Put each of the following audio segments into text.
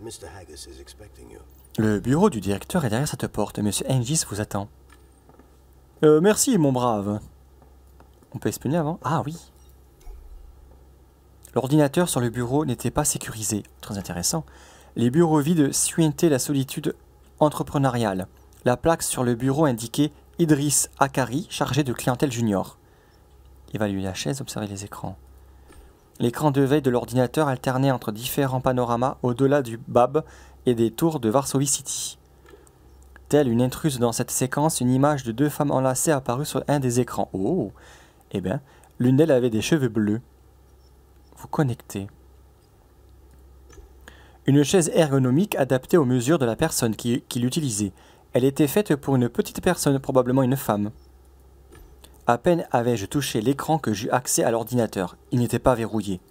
Mr. Haggis is expecting you. Le bureau du directeur est derrière cette porte. Monsieur Hengis vous attend. Merci, mon brave. On peut espionner avant? Ah oui. L'ordinateur sur le bureau n'était pas sécurisé. Très intéressant. Les bureaux vides suintaient la solitude entrepreneuriale. La plaque sur le bureau indiquait Idriss Akari, chargé de clientèle junior. Évaluer la chaise, observer les écrans. L'écran de veille de l'ordinateur alternait entre différents panoramas au-delà du BAB et des tours de Varsovie City. Telle une intruse dans cette séquence, une image de deux femmes enlacées apparut sur un des écrans. Oh! Eh bien, l'une d'elles avait des cheveux bleus. Vous connectez. Une chaise ergonomique adaptée aux mesures de la personne qui l'utilisait. Elle était faite pour une petite personne, probablement une femme. À peine avais-je touché l'écran que j'eus accès à l'ordinateur. Il n'était pas verrouillé.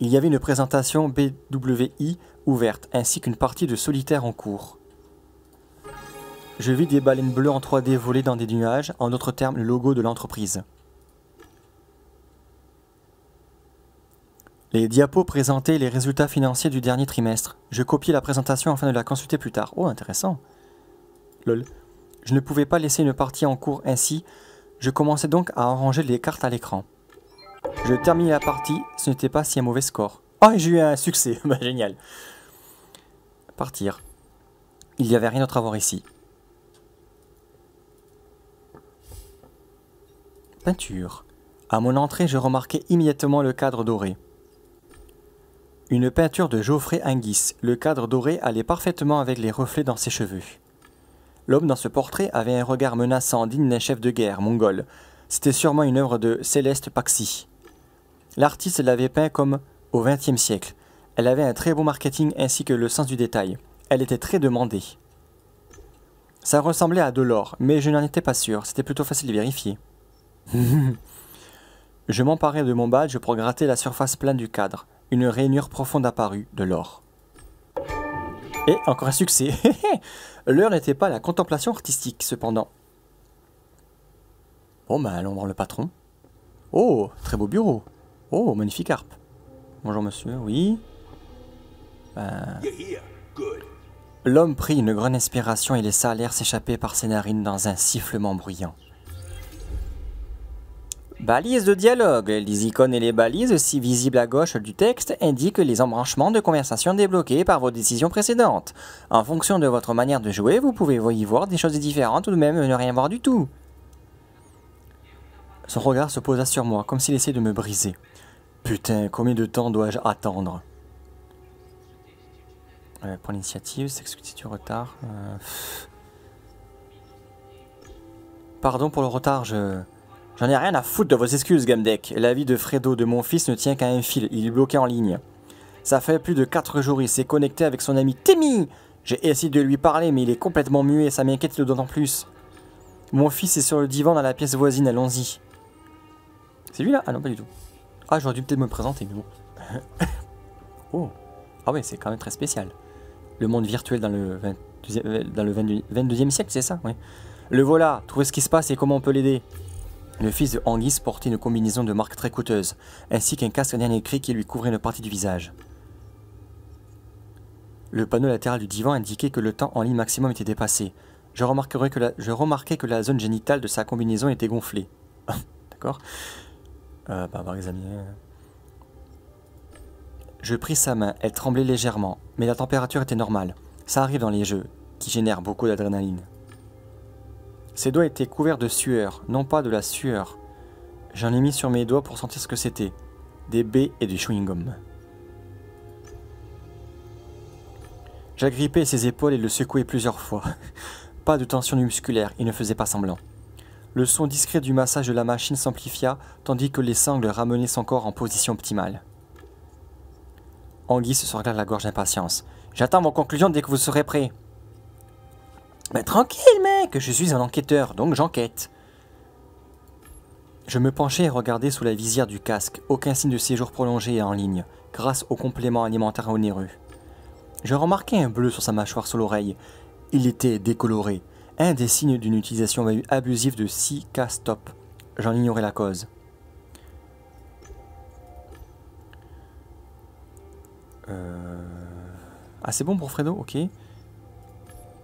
Il y avait une présentation BWI ouverte, ainsi qu'une partie de solitaire en cours. Je vis des baleines bleues en 3D voler dans des nuages, en d'autres termes le logo de l'entreprise. Les diapos présentaient les résultats financiers du dernier trimestre. Je copiai la présentation afin de la consulter plus tard. Oh, intéressant. Lol. Je ne pouvais pas laisser une partie en cours ainsi. Je commençais donc à arranger les cartes à l'écran. Je terminais la partie, ce n'était pas si un mauvais score. Oh, j'ai eu un succès. Bah, génial. Partir. Il n'y avait rien d'autre à voir ici. Peinture. À mon entrée, je remarquai immédiatement le cadre doré. Une peinture de Geoffrey Hengis. Le cadre doré allait parfaitement avec les reflets dans ses cheveux. L'homme dans ce portrait avait un regard menaçant digne d'un chef de guerre mongol. C'était sûrement une œuvre de Céleste Paxi. L'artiste l'avait peint comme au XXe siècle. Elle avait un très beau marketing ainsi que le sens du détail. Elle était très demandée. Ça ressemblait à de l'or, mais je n'en étais pas sûr. C'était plutôt facile de vérifier. Je m'emparai de mon badge pour gratter la surface plane du cadre. Une rainure profonde apparut, de l'or. Et encore un succès. L'heure n'était pas à la contemplation artistique, cependant. Bon, ben allons voir le patron. Oh, très beau bureau. Oh, magnifique harpe. Bonjour monsieur, oui. L'homme prit une grande inspiration et laissa l'air s'échapper par ses narines dans un sifflement bruyant. Balises de dialogue. Les icônes et les balises, si visibles à gauche du texte, indiquent les embranchements de conversation débloqués par vos décisions précédentes. En fonction de votre manière de jouer, vous pouvez y voir des choses différentes ou même ne rien voir du tout. Son regard se posa sur moi, comme s'il essayait de me briser. Putain, combien de temps dois-je attendre? Prends l'initiative, s'excuse du retard. Pardon pour le retard, J'en ai rien à foutre de vos excuses, Gamdeck. La vie de Fredo, de mon fils, ne tient qu'à un fil. Il est bloqué en ligne. Ça fait plus de 4 jours, il s'est connecté avec son ami Timmy. J'ai essayé de lui parler, mais il est complètement muet, ça m'inquiète d'autant plus. Mon fils est sur le divan dans la pièce voisine, allons-y. C'est lui là? Ah non, pas du tout. Ah, j'aurais dû peut-être me présenter, mais bon. Oh. Ah ouais, c'est quand même très spécial. Le monde virtuel dans le 22e siècle, c'est ça? Ouais. Le voilà, trouvez ce qui se passe et comment on peut l'aider. Le fils de Hengis portait une combinaison de marque très coûteuse, ainsi qu'un casque dernier cri qui lui couvrait une partie du visage. Le panneau latéral du divan indiquait que le temps en ligne maximum était dépassé. Je remarquais que la zone génitale de sa combinaison était gonflée. D'accord. On va examiner. Je pris sa main, elle tremblait légèrement, mais la température était normale. Ça arrive dans les jeux, qui génèrent beaucoup d'adrénaline. Ses doigts étaient couverts de sueur, non pas de la sueur. J'en ai mis sur mes doigts pour sentir ce que c'était. Des baies et du chewing-gum. J'agrippai ses épaules et le secouai plusieurs fois. Pas de tension musculaire, il ne faisait pas semblant. Le son discret du massage de la machine s'amplifia, tandis que les sangles ramenaient son corps en position optimale. Hengis se regarda la gorge d'impatience. « J'attends vos conclusions dès que vous serez prêt. » Mais tranquille, mec, je suis un enquêteur, donc j'enquête. Je me penchai et regardai sous la visière du casque, aucun signe de séjour prolongé et en ligne, grâce aux compléments alimentaires onéreux. Je remarquai un bleu sur sa mâchoire sous l'oreille. Il était décoloré, un des signes d'une utilisation abusive de 6K stop. J'en ignorais la cause. Ah, c'est bon pour Fredo, ok.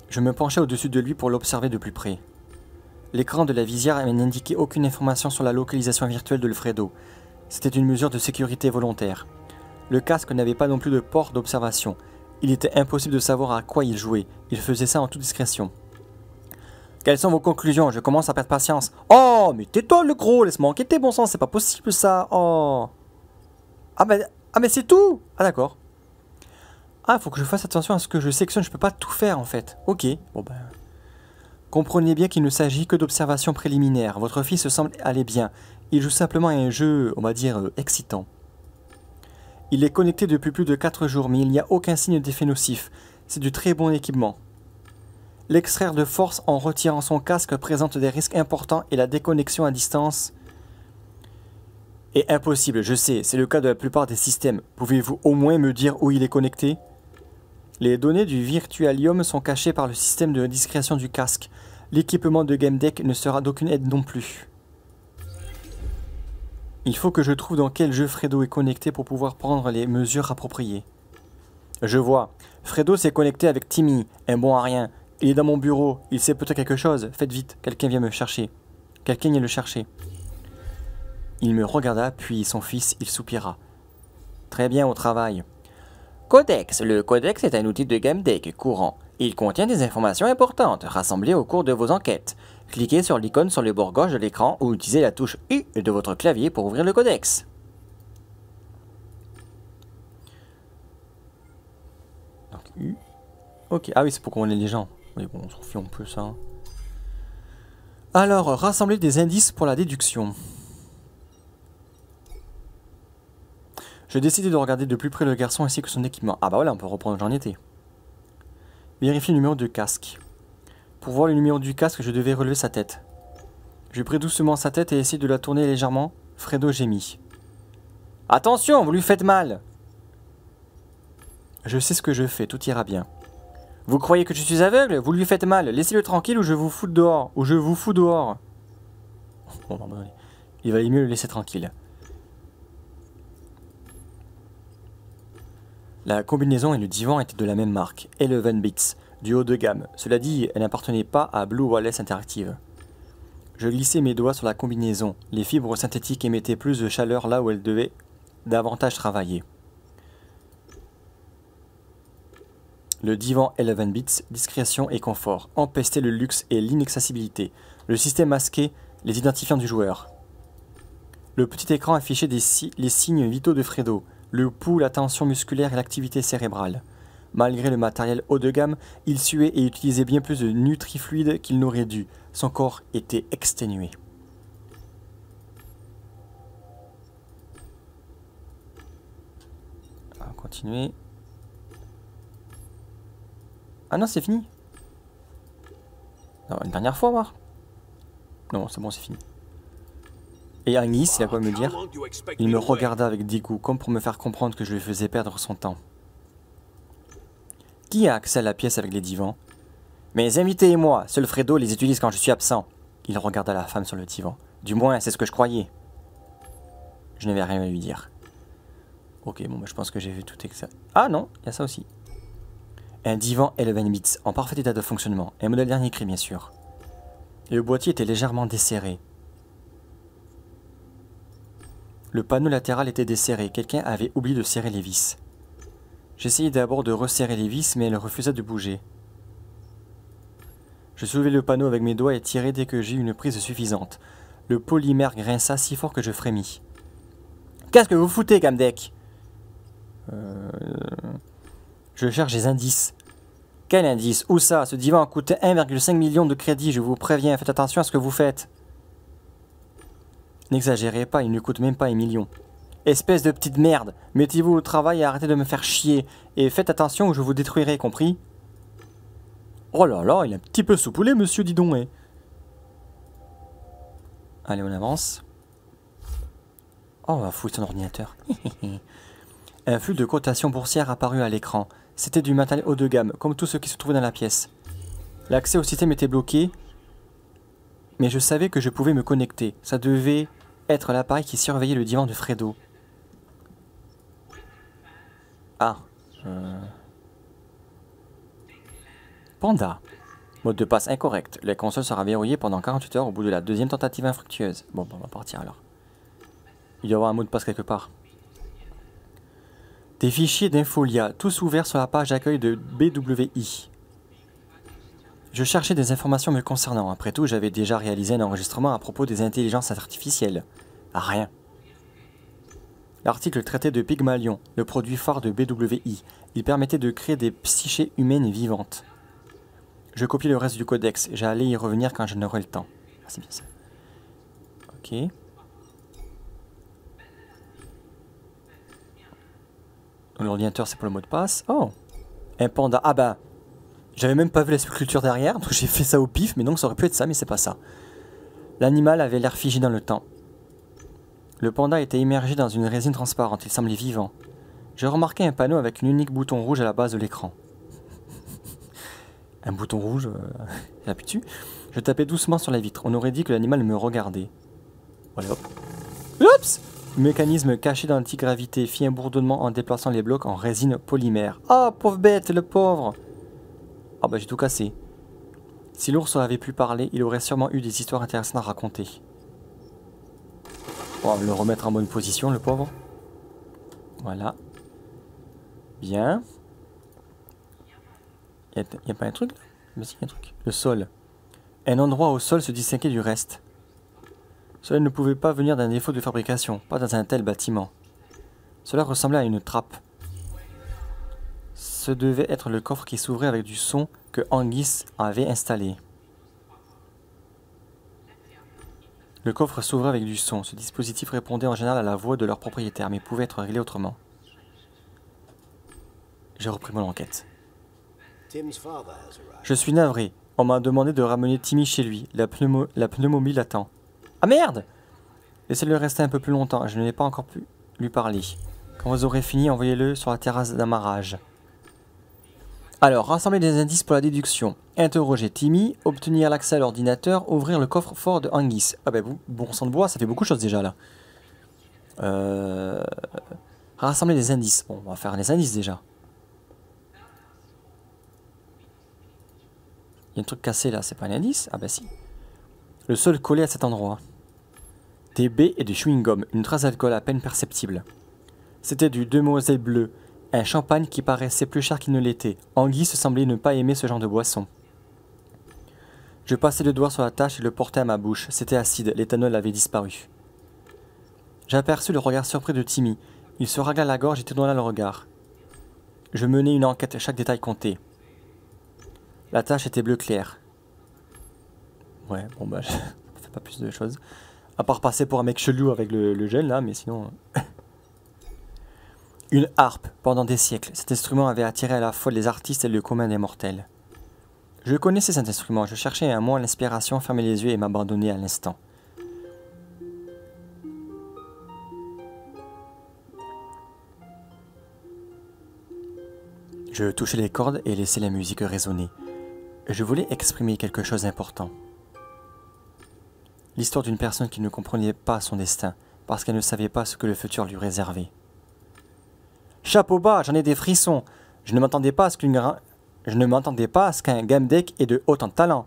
Je me penchai au-dessus de lui pour l'observer de plus près. L'écran de la visière n'indiquait aucune information sur la localisation virtuelle de Fredo. C'était une mesure de sécurité volontaire. Le casque n'avait pas non plus de port d'observation. Il était impossible de savoir à quoi il jouait. Il faisait ça en toute discrétion. Quelles sont vos conclusions? Je commence à perdre patience. Oh, mais tais-toi le gros, laisse-moi enquêter, bon sang, c'est pas possible ça. Oh. Ah mais c'est tout. Ah d'accord. Ah, faut que je fasse attention à ce que je sélectionne, je peux pas tout faire en fait. Ok, bon ben... Comprenez bien qu'il ne s'agit que d'observations préliminaires. Votre fils semble aller bien. Il joue simplement à un jeu, on va dire, excitant. Il est connecté depuis plus de 4 jours, mais il n'y a aucun signe d'effet nocif. C'est du très bon équipement. L'extraire de force en retirant son casque présente des risques importants et la déconnexion à distance est impossible, je sais, c'est le cas de la plupart des systèmes. Pouvez-vous au moins me dire où il est connecté? Les données du Virtualium sont cachées par le système de discrétion du casque. L'équipement de GameDeck ne sera d'aucune aide non plus. Il faut que je trouve dans quel jeu Fredo est connecté pour pouvoir prendre les mesures appropriées. Je vois. Fredo s'est connecté avec Timmy, un bon à rien. Il est dans mon bureau, il sait peut-être quelque chose. Faites vite, quelqu'un vient me chercher. Quelqu'un vient le chercher. Il me regarda, puis son fils, il soupira. Très bien, au travail. Codex. Le codex est un outil de GameDeck courant. Il contient des informations importantes, rassemblées au cours de vos enquêtes. Cliquez sur l'icône sur le bord gauche de l'écran ou utilisez la touche U de votre clavier pour ouvrir le codex. Donc U. Ok, ah oui, c'est pour qu'on ait les gens. Oui, bon, on s'en fout un peu ça. Alors, rassembler des indices pour la déduction. Je décidai de regarder de plus près le garçon ainsi que son équipement. Ah bah voilà, on peut reprendre où j'en étais. Vérifier le numéro de casque. Pour voir le numéro du casque, je devais relever sa tête. Je pris doucement sa tête et essayai de la tourner légèrement. Fredo gémit. Attention, vous lui faites mal. Je sais ce que je fais, tout ira bien. Vous croyez que je suis aveugle? Vous lui faites mal. Laissez-le tranquille ou je vous fous dehors. Ou je vous fous dehors. Bon, il valait mieux le laisser tranquille. La combinaison et le divan étaient de la même marque, Eleven Beats, du haut de gamme. Cela dit, elle n'appartenait pas à Blue Wireless Interactive. Je glissais mes doigts sur la combinaison. Les fibres synthétiques émettaient plus de chaleur là où elles devaient davantage travailler. Le divan Eleven Beats, discrétion et confort, empestait le luxe et l'inaccessibilité. Le système masquait les identifiants du joueur. Le petit écran affichait les signes vitaux de Fredo. Le pouls, la tension musculaire et l'activité cérébrale. Malgré le matériel haut de gamme, il suait et utilisait bien plus de nutrifluides qu'il n'aurait dû. Son corps était exténué. On va continuer. Ah non, c'est fini. Non, une dernière fois, voir. Non, c'est bon, c'est fini. Et Agnis, il a quoi à me dire? Il me regarda avec dégoût, comme pour me faire comprendre que je lui faisais perdre son temps. Qui a accès à la pièce avec les divans? Mes invités et moi, seul Fredo les utilise quand je suis absent. Il regarda la femme sur le divan. Du moins, c'est ce que je croyais. Je n'avais rien à lui dire. Ok, bon, bah, je pense que j'ai vu tout ça. Ah non, il y a ça aussi. Un divan Eleven Beats, en parfait état de fonctionnement. Un modèle dernier cri, bien sûr. Le boîtier était légèrement desserré. Le panneau latéral était desserré. Quelqu'un avait oublié de serrer les vis. J'essayai d'abord de resserrer les vis, mais elle refusa de bouger. Je soulevai le panneau avec mes doigts et tirai dès que j'eus une prise suffisante. Le polymère grinça si fort que je frémis. Qu'est-ce que vous foutez, GameDeck? Je cherche des indices. Quel indice? Où ça? Ce divan coûte 1,5 million de crédits, je vous préviens, faites attention à ce que vous faites. N'exagérez pas, il ne coûte même pas 1 million. Espèce de petite merde, mettez-vous au travail et arrêtez de me faire chier. Et faites attention ou je vous détruirai, compris? Oh là là, il est un petit peu saupoulé, monsieur Didon, eh. Allez, on avance. Oh, on va fouiller son ordinateur. Un flux de cotation boursière apparut à l'écran. C'était du matériel haut de gamme, comme tout ce qui se trouvait dans la pièce. L'accès au système était bloqué, mais je savais que je pouvais me connecter. Ça devait être l'appareil qui surveillait le divan de Fredo. Ah. Panda. Mot de passe incorrect. La console sera verrouillée pendant 48 heures au bout de la deuxième tentative infructueuse. Bon, on va partir alors. Il doit y avoir un mot de passe quelque part. Des fichiers d'Infolia, tous ouverts sur la page d'accueil de BWI. Je cherchais des informations me concernant. Après tout, j'avais déjà réalisé un enregistrement à propos des intelligences artificielles. Ah, rien. L'article traitait de Pygmalion, le produit phare de BWI. Il permettait de créer des psychés humaines vivantes. Je copiais le reste du codex. J'allais y revenir quand je n'aurai le temps. Ah, c'est bien ça. Ok. L'ordinateur, c'est pour le mot de passe. Oh, un panda. Ah bah, j'avais même pas vu la sculpture derrière, donc j'ai fait ça au pif, mais donc ça aurait pu être ça, mais c'est pas ça. L'animal avait l'air figé dans le temps. Le panda était immergé dans une résine transparente, il semblait vivant. J'ai remarqué un panneau avec un unique bouton rouge à la base de l'écran. Un bouton rouge, j'appuie dessus. Je tapais doucement sur la vitre, on aurait dit que l'animal me regardait. Voilà, hop. Oups! Le mécanisme caché dans l'antigravité fit un bourdonnement en déplaçant les blocs en résine polymère. Ah, pauvre bête, le pauvre! Ah bah j'ai tout cassé. Si l'ours avait pu parler, il aurait sûrement eu des histoires intéressantes à raconter. On va le remettre en bonne position, le pauvre. Voilà. Bien. Il n'y a pas un truc là? Mais si, il y a un truc. Le sol. Un endroit au sol se distinguait du reste. Cela ne pouvait pas venir d'un défaut de fabrication, pas dans un tel bâtiment. Cela ressemblait à une trappe. Ce devait être le coffre qui s'ouvrait avec du son que Anguisse avait installé. Le coffre s'ouvrait avec du son. Ce dispositif répondait en général à la voix de leur propriétaire, mais pouvait être réglé autrement. J'ai repris mon enquête. Je suis navré. On m'a demandé de ramener Timmy chez lui. La pneumomie l'attend. Ah merde! Laissez-le rester un peu plus longtemps. Je n'ai pas encore pu lui parler. Quand vous aurez fini, envoyez-le sur la terrasse d'amarrage. Alors, rassembler des indices pour la déduction. Interroger Timmy, obtenir l'accès à l'ordinateur, ouvrir le coffre-fort de Anguisse. Ah ben, bon sang de bois, ça fait beaucoup de choses déjà là. Rassembler des indices. Bon, on va faire les indices déjà. Il y a un truc cassé là, c'est pas un indice? Ah bah si. Le sol collé à cet endroit. Des baies et du chewing-gum, une trace d'alcool à peine perceptible. C'était du Demoiselle Bleu, un champagne qui paraissait plus cher qu'il ne l'était. Anguisse semblait ne pas aimer ce genre de boisson. Je passai le doigt sur la tache et le portai à ma bouche. C'était acide, l'éthanol avait disparu. J'aperçus le regard surpris de Timmy. Il se ragla la gorge et tourna le regard. Je menai une enquête, chaque détail comptait. La tache était bleu clair. Ouais, bon bah, je fais pas plus de choses. À part passer pour un mec chelou avec le gel là, mais sinon... Une harpe, pendant des siècles. Cet instrument avait attiré à la fois les artistes et le commun des mortels. Je connaissais cet instrument, je cherchais un mot à l'inspiration, fermais les yeux et m'abandonnais à l'instant. Je touchais les cordes et laissais la musique résonner. Je voulais exprimer quelque chose d'important. L'histoire d'une personne qui ne comprenait pas son destin, parce qu'elle ne savait pas ce que le futur lui réservait. Chapeau bas, j'en ai des frissons. Je ne m'attendais pas à ce qu'un game deck ait de autant de talent.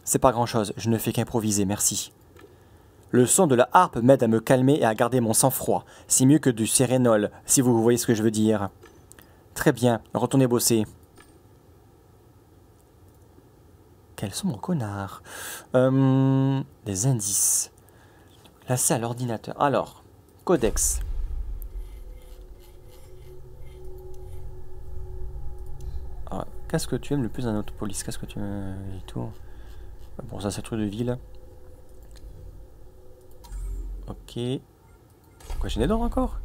C'est pas grand chose, je ne fais qu'improviser, merci. Le son de la harpe m'aide à me calmer et à garder mon sang-froid. C'est mieux que du sérénol, si vous voyez ce que je veux dire. Très bien, retournez bosser. Quels sont mon connard? Des indices. Là, c'est à l'ordinateur. Alors, codex. Ah, qu'est-ce que tu aimes le plus dans notre police? Qu'est-ce que tu aimes et tout? Bon, ça, c'est un truc de ville. Ok. Pourquoi j'ai des dents encore?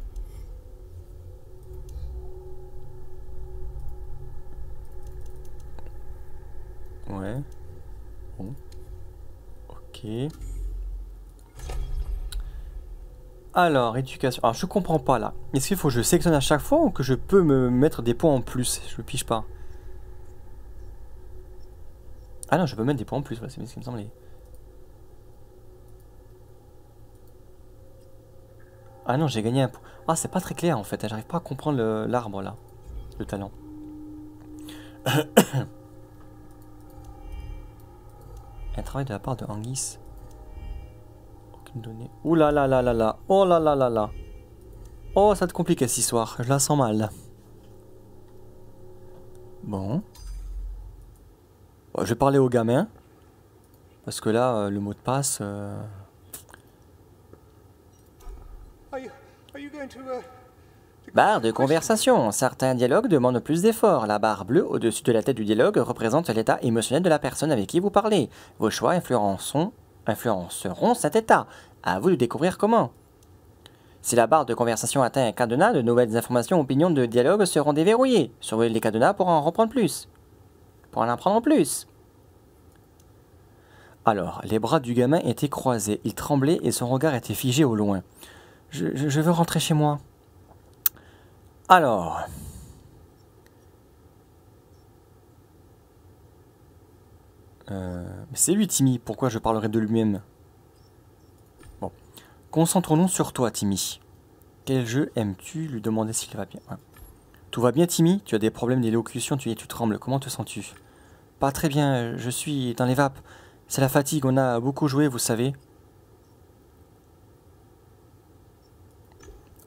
Ouais. Bon. Ok. Alors, éducation. Alors, je comprends pas là. Est-ce qu'il faut que je sélectionne à chaque fois ou que je peux me mettre des points en plus? Je le pige pas. Ah non, je peux mettre des points en plus. Voilà, c'est ce qui me semblait. Ah non, j'ai gagné un point. Ah, c'est pas très clair en fait. J'arrive pas à comprendre l'arbre là. Le talent. Un travail de la part de Anguisse. Aucune donnée. Ouh là là là là là. Oh là là là là. Oh, ça te complique cette histoire. Je la sens mal. Bon. Bon, je vais parler au gamin. Parce que là, le mot de passe... Barre de conversation. Certains dialogues demandent plus d'efforts. La barre bleue au-dessus de la tête du dialogue représente l'état émotionnel de la personne avec qui vous parlez. Vos choix influenceront cet état. À vous de découvrir comment. Si la barre de conversation atteint un cadenas, de nouvelles informations, opinions de dialogue seront déverrouillées. Surveillez les cadenas pour en reprendre plus. Pour en apprendre plus. Alors, les bras du gamin étaient croisés. Il tremblait et son regard était figé au loin. Je veux rentrer chez moi. Alors... c'est lui, Timmy. Pourquoi je parlerai de lui-même? Bon. Concentrons-nous sur toi, Timmy. Quel jeu aimes-tu? Lui demander s'il va bien. Ouais. Tout va bien, Timmy? Tu as des problèmes d'élocution, tu trembles. Comment te sens-tu? Pas très bien, je suis dans les vapes. C'est la fatigue, on a beaucoup joué, vous savez.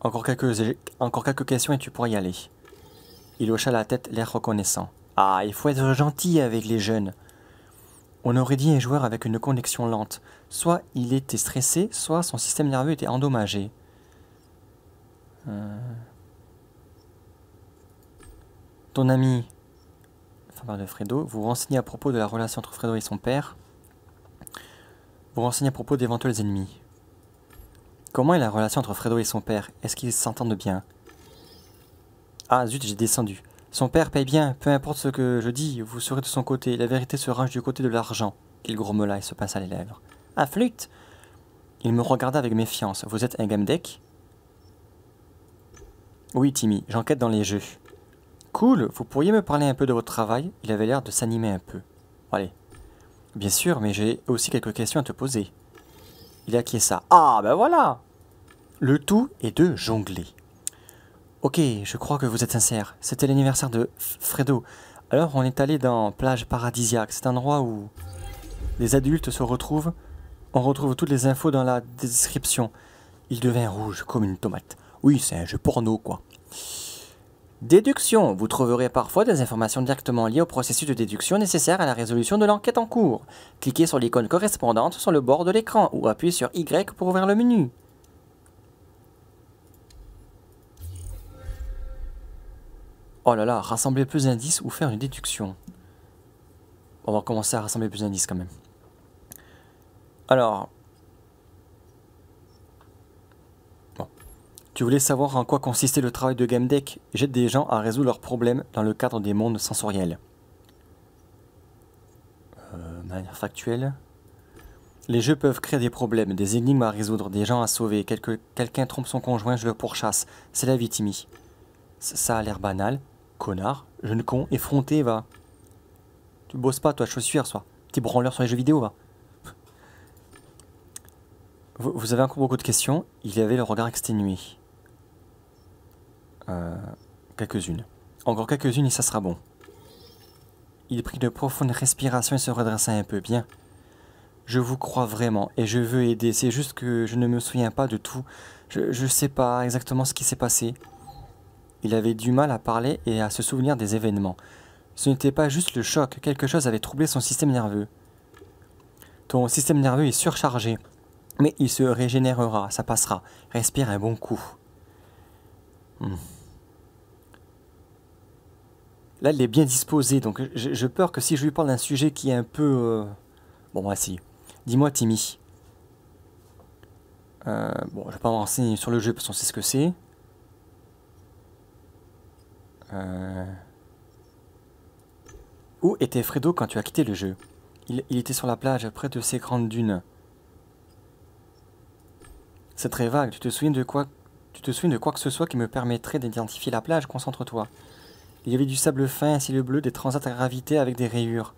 Encore quelques questions et tu pourras y aller. Il hocha la tête, l'air reconnaissant. Ah, il faut être gentil avec les jeunes. On aurait dit un joueur avec une connexion lente. Soit il était stressé, soit son système nerveux était endommagé. Ton ami, enfin de Fredo, vous renseignez à propos de la relation entre Fredo et son père. Vous renseignez à propos d'éventuels ennemis. Comment est la relation entre Fredo et son père? Est-ce qu'ils s'entendent bien? Ah zut, j'ai descendu. Son père paye bien, peu importe ce que je dis, vous serez de son côté. La vérité se range du côté de l'argent. Il grommela et se pinça les lèvres. Ah, flûte! Il me regarda avec méfiance. Vous êtes un game deck? Oui, Timmy, j'enquête dans les jeux. Cool, vous pourriez me parler un peu de votre travail? Il avait l'air de s'animer un peu. Allez. Bien sûr, mais j'ai aussi quelques questions à te poser. Il acquiesça. Ah, ben voilà! Le tout est de jongler. Ok, je crois que vous êtes sincère. C'était l'anniversaire de Fredo. Alors on est allé dans Plage Paradisiaque. C'est un endroit où les adultes se retrouvent. On retrouve toutes les infos dans la description. Il devint rouge comme une tomate. Oui, c'est un jeu porno, quoi. Déduction. Vous trouverez parfois des informations directement liées au processus de déduction nécessaire à la résolution de l'enquête en cours. Cliquez sur l'icône correspondante sur le bord de l'écran ou appuyez sur Y pour ouvrir le menu. Oh là là, rassembler plus d'indices ou faire une déduction. On va commencer à rassembler plus d'indices quand même. Alors... Bon. Tu voulais savoir en quoi consistait le travail de Game Deck? J'aide des gens à résoudre leurs problèmes dans le cadre des mondes sensoriels. Manière factuelle. Les jeux peuvent créer des problèmes, des énigmes à résoudre, des gens à sauver. Quelqu'un trompe son conjoint, je le pourchasse. C'est la vie, Timmy. Ça a l'air banal. Connard, jeune con, effronté, va. Tu bosses pas, toi, chaussure, soit. Petit branleur sur les jeux vidéo, va. Vous avez encore beaucoup de questions. Il avait le regard exténué. Quelques-unes. Encore quelques-unes et ça sera bon. Il prit de profondes respirations et se redressa un peu. Bien. Je vous crois vraiment et je veux aider. C'est juste que je ne me souviens pas de tout. Je sais pas exactement ce qui s'est passé. Il avait du mal à parler et à se souvenir des événements. Ce n'était pas juste le choc, quelque chose avait troublé son système nerveux. Ton système nerveux est surchargé, mais il se régénérera, ça passera. Respire un bon coup. Là, il est bien disposé, donc j'ai peur que si je lui parle d'un sujet qui est un peu... Bon, bah si. Dis-moi, Timmy. Bon, je vais pas me renseigner sur le jeu parce qu'on sait ce que c'est. Où était Fredo quand tu as quitté le jeu? Il était sur la plage, près de ces grandes dunes. C'est très vague. Tu te souviens de quoi que ce soit qui me permettrait d'identifier la plage? Concentre-toi. Il y avait du sable fin, un ciel bleu, des transats à gravité avec des rayures.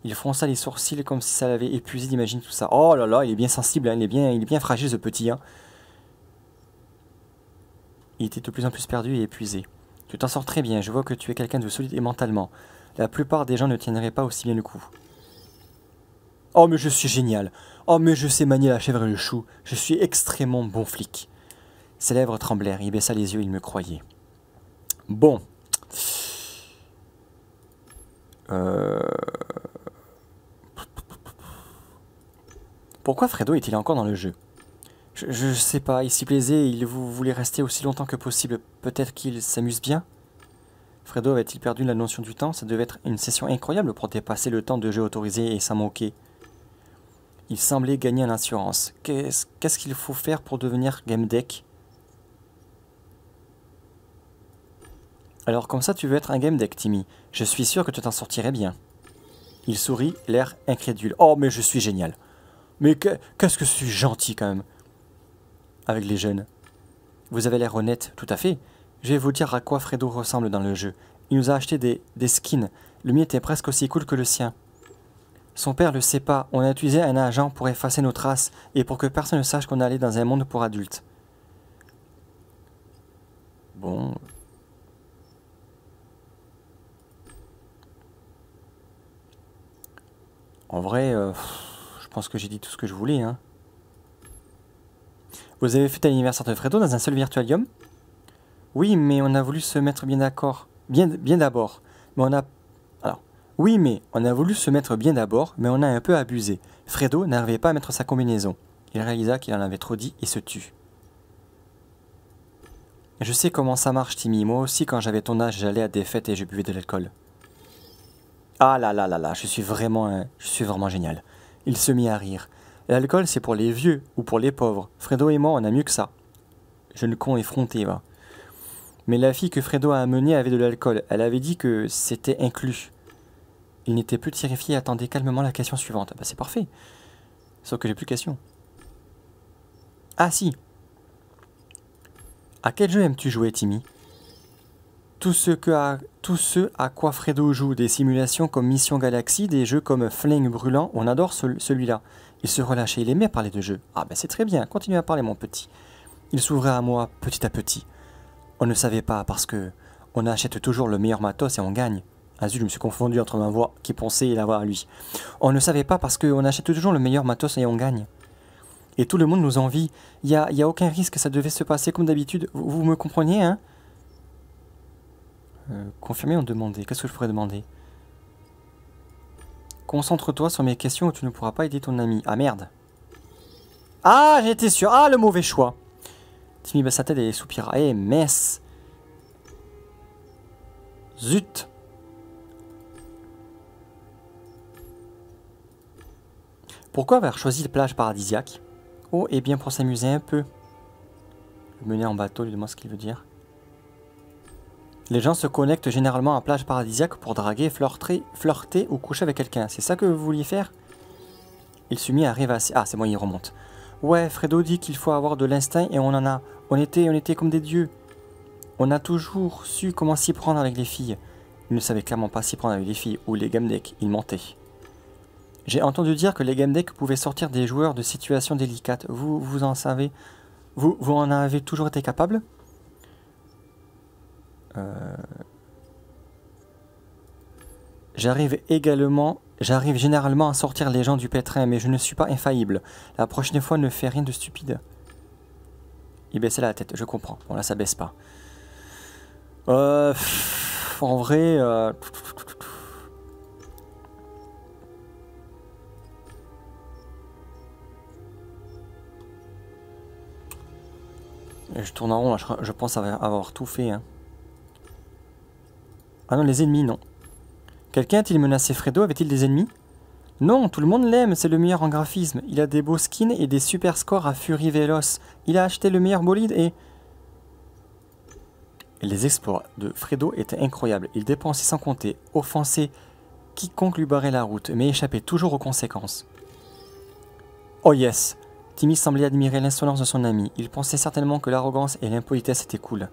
Il fronça les sourcils comme si ça l'avait épuisé d'imaginer tout ça. Oh là là, il est bien sensible, hein, il est bien fragile ce petit. Hein. Il était de plus en plus perdu et épuisé. Tu t'en sors très bien, je vois que tu es quelqu'un de solide et mentalement. La plupart des gens ne tiendraient pas aussi bien le coup. Oh mais je suis génial. Oh mais je sais manier la chèvre et le chou. Je suis extrêmement bon flic. Ses lèvres tremblèrent, il baissa les yeux, il me croyait. Bon. Pourquoi Fredo est-il encore dans le jeu? Je sais pas, il s'y plaisait, il voulait rester aussi longtemps que possible. Peut-être qu'il s'amuse bien? Fredo avait-il perdu la notion du temps? Ça devait être une session incroyable pour dépasser le temps de jeu autorisé et s'en moquer. Il semblait gagner en assurance. Qu'est-ce qu'il faut faire pour devenir game deck? Alors comme ça tu veux être un game deck, Timmy. Je suis sûr que tu t'en sortirais bien. Il sourit, l'air incrédule. Oh mais je suis génial. Mais qu'est-ce que je suis gentil quand même. Avec les jeunes. Vous avez l'air honnête, tout à fait. Je vais vous dire à quoi Fredo ressemble dans le jeu. Il nous a acheté des skins. Le mien était presque aussi cool que le sien. Son père le sait pas. On a utilisé un agent pour effacer nos traces et pour que personne ne sache qu'on allait dans un monde pour adultes. Bon. En vrai, je pense que j'ai dit tout ce que je voulais, hein. Vous avez fêté l'anniversaire de Fredo dans un seul Virtualium? Oui, mais on a voulu se mettre bien d'accord. Bien d'abord. Mais on a... Alors, oui, mais on a voulu se mettre bien d'abord, mais on a un peu abusé. Fredo n'arrivait pas à mettre sa combinaison. Il réalisa qu'il en avait trop dit et se tut. Je sais comment ça marche, Timmy. Moi aussi, quand j'avais ton âge, j'allais à des fêtes et je buvais de l'alcool. Ah là là là là, je suis vraiment génial. Il se mit à rire. L'alcool, c'est pour les vieux ou pour les pauvres. Fredo et moi, on a mieux que ça. Jeune con effronté, va. Mais la fille que Fredo a amenée avait de l'alcool. Elle avait dit que c'était inclus. Il n'était plus terrifié et attendait calmement la question suivante. Bah c'est parfait. Sauf que j'ai plus de questions. Ah si. À quel jeu aimes-tu jouer, Timmy? Tout ce à quoi Fredo joue, des simulations comme Mission Galaxy, des jeux comme Flingue Brûlant, on adore celui-là. Il se relâchait, il aimait parler de jeux. Ah ben c'est très bien, continue à parler mon petit. Il s'ouvrait à moi petit à petit. On ne savait pas parce que on achète toujours le meilleur matos et on gagne. Ah zut, je me suis confondu entre ma voix qui pensait et la voix à lui. On ne savait pas parce qu'on achète toujours le meilleur matos et on gagne. Et tout le monde nous envie. Il y a aucun risque, ça devait se passer comme d'habitude. Vous me compreniez, hein? Confirmer ou demander? Qu'est-ce que je pourrais demander? Concentre-toi sur mes questions ou tu ne pourras pas aider ton ami. Ah merde. Ah, j'étais sûr. Ah, le mauvais choix. Timmy baissa sa tête et soupira. Eh, mess. Zut. Pourquoi avoir choisi la plage paradisiaque? Oh, et bien pour s'amuser un peu. Mener en bateau, lui demande ce qu'il veut dire. Les gens se connectent généralement à plage paradisiaque pour draguer, flirter ou coucher avec quelqu'un. C'est ça que vous vouliez faire? Il se mit à rêvasser. Ah, c'est bon, il remonte. Ouais, Fredo dit qu'il faut avoir de l'instinct et on en a. On était comme des dieux. On a toujours su comment s'y prendre avec les filles. Il ne savait clairement pas s'y prendre avec les filles ou les game decks. Il mentait. J'ai entendu dire que les game decks pouvaient sortir des joueurs de situations délicates. Vous en savez? Vous en avez toujours été capable? J'arrive généralement à sortir les gens du pétrin, mais je ne suis pas infaillible. La prochaine fois, ne fais rien de stupide. Il baissait la tête, je comprends. Bon là, ça baisse pas. En vrai... Je tourne en rond, là, je pense avoir tout fait. Hein. Ah non, les ennemis, non. Quelqu'un a-t-il menacé Fredo? Avait-il des ennemis? Non, tout le monde l'aime, c'est le meilleur en graphisme. Il a des beaux skins et des super scores à Fury Veloce. Il a acheté le meilleur bolide et les exploits de Fredo étaient incroyables. Il dépensait sans compter, offensait quiconque lui barrait la route, mais échappait toujours aux conséquences. Oh yes! Timmy semblait admirer l'insolence de son ami. Il pensait certainement que l'arrogance et l'impolitesse étaient cool.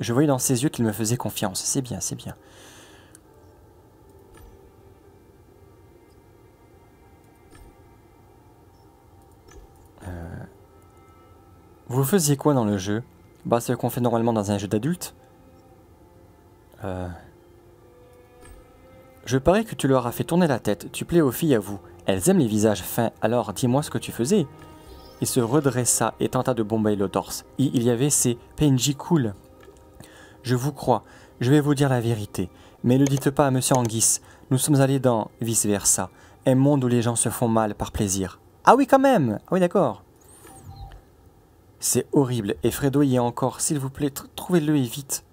Je voyais dans ses yeux qu'il me faisait confiance. C'est bien, c'est bien. Vous faisiez quoi dans le jeu? Bah, c'est ce qu'on fait normalement dans un jeu d'adulte. Je Je parie que tu leur as fait tourner la tête. Tu plais aux filles à vous. Elles aiment les visages fins, alors dis-moi ce que tu faisais. Il se redressa et tenta de bomber le torse. Il y avait ces PNJ cool. Je vous crois, je vais vous dire la vérité. Mais ne dites pas à Monsieur Anguisse. Nous sommes allés dans vice versa. Un monde où les gens se font mal par plaisir. Ah oui, quand même. Ah oui, d'accord. C'est horrible. Et Fredo y est encore. S'il vous plaît, trouvez-le et vite.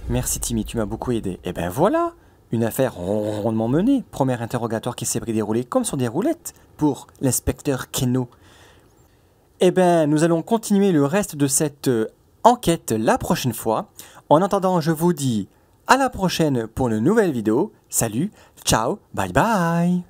Merci Timmy, tu m'as beaucoup aidé. Et ben voilà, une affaire rondement menée. Premier interrogatoire qui s'est déroulé comme sur des roulettes pour l'inspecteur Keno. Eh ben, nous allons continuer le reste de cette enquête la prochaine fois. En attendant, je vous dis à la prochaine pour une nouvelle vidéo. Salut, ciao, bye bye.